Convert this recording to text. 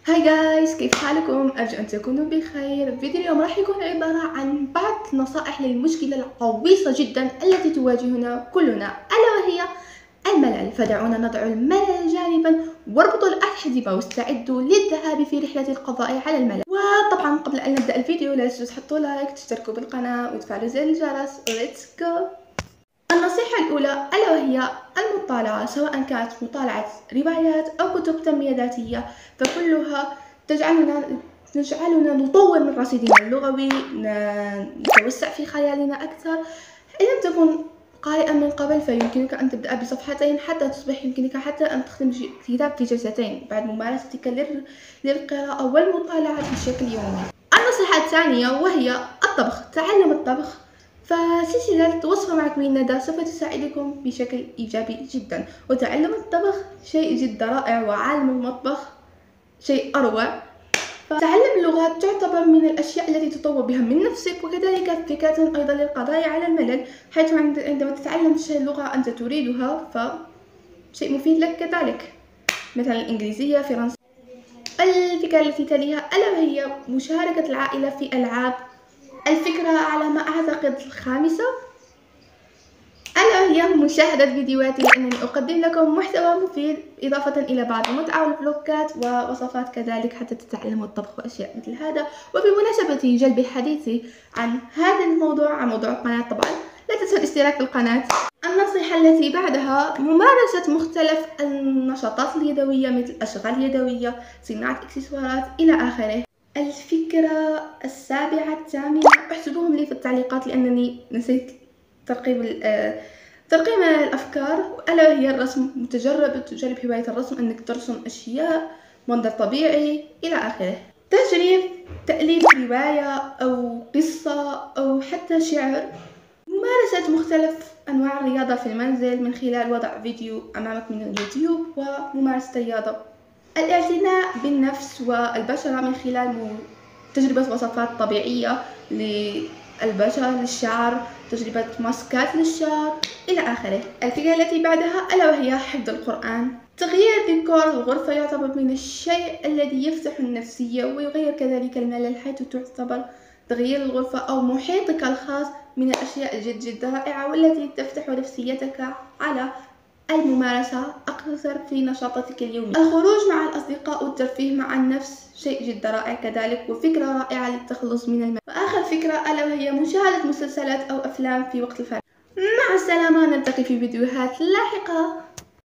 هاي جايز، كيف حالكم؟ أرجو أن تكونوا بخير. فيديو اليوم راح يكون عبارة عن بعض النصائح للمشكلة العويصة جدا التي تواجهنا كلنا، ألا وهي الملل. فدعونا نضع الملل جانبا واربطوا الأحزمة واستعدوا للذهاب في رحلة القضاء على الملل. وطبعا قبل أن نبدأ الفيديو لا تنسوا تحطوا لايك، تشتركوا بالقناة وتفعلوا زر الجرس. Let's go. النصيحة الأولى ألا وهي المطالعة، سواء كانت مطالعة روايات أو كتب تنمية ذاتية، فكلها تجعلنا نطور من رصيدنا اللغوي، نتوسع في خيالنا أكثر. إن لم تكن قارئا من قبل فيمكنك أن تبدأ بصفحتين حتى تصبح يمكنك حتى أن تختم كتاب في جلستين بعد ممارستك للقراءة والمطالعة بشكل يومي. النصيحة الثانية وهي الطبخ، تعلم الطبخ. فسلسلة وصفة مع كوين ندى سوف تساعدكم بشكل إيجابي جدا، وتعلم الطبخ شيء جدا رائع، وعالم المطبخ شيء أروع. فتعلم اللغات تعتبر من الأشياء التي تطور بها من نفسك، وكذلك فكرة أيضا للقضاء على الملل، حيث عندما تتعلم اللغة أنت تريدها فشيء مفيد لك كذلك، مثلا الإنجليزية، فرنسية. الفكرة التي تليها ألا وهي مشاركة العائلة في ألعاب. الفكرة على ما أعتقد الخامسة ألا وهي مشاهدة فيديوهاتي، لأنني أقدم لكم محتوى مفيد إضافة إلى بعض المتعة والفلوقات ووصفات كذلك حتى تتعلموا الطبخ وأشياء مثل هذا. وبمناسبة جلب الحديث عن هذا الموضوع، عن موضوع القناة طبعا، لا تنسوا الاشتراك في القناة. النصيحة التي بعدها ممارسة مختلف النشاطات اليدوية مثل الأشغال اليدوية، صناعة إكسسوارات إلى آخره. الفكرة السابعة الثامنة احسبوهم لي في التعليقات لأنني نسيت ترقيم الأفكار، ألا وهي الرسم. تجرب هواية الرسم، أنك ترسم أشياء، منظر طبيعي إلى آخره. تأليف رواية أو قصة أو حتى شعر. ممارسة مختلف أنواع الرياضة في المنزل من خلال وضع فيديو أمامك من اليوتيوب وممارسة الرياضة. الاعتناء بالنفس والبشرة من خلال تجربة وصفات طبيعية للبشرة للشعر، تجربة ماسكات للشعر إلى آخره. الفكرة التي بعدها ألا وهي حفظ القرآن. تغيير ديكور الغرفة يعتبر من الشيء الذي يفتح النفسية ويغير كذلك الملل، حيث تعتبر تغيير الغرفة أو محيطك الخاص من الأشياء جد رائعة، والتي تفتح نفسيتك على الممارسة أكثر في نشاطاتك اليومية. الخروج مع الأصدقاء والترفيه مع النفس شيء جدا رائع كذلك، وفكرة رائعة للتخلص من الملل. وآخر فكرة ألا وهي مشاهدة مسلسلات أو أفلام في وقت الفراغ. مع السلامة، نلتقي في فيديوهات لاحقة.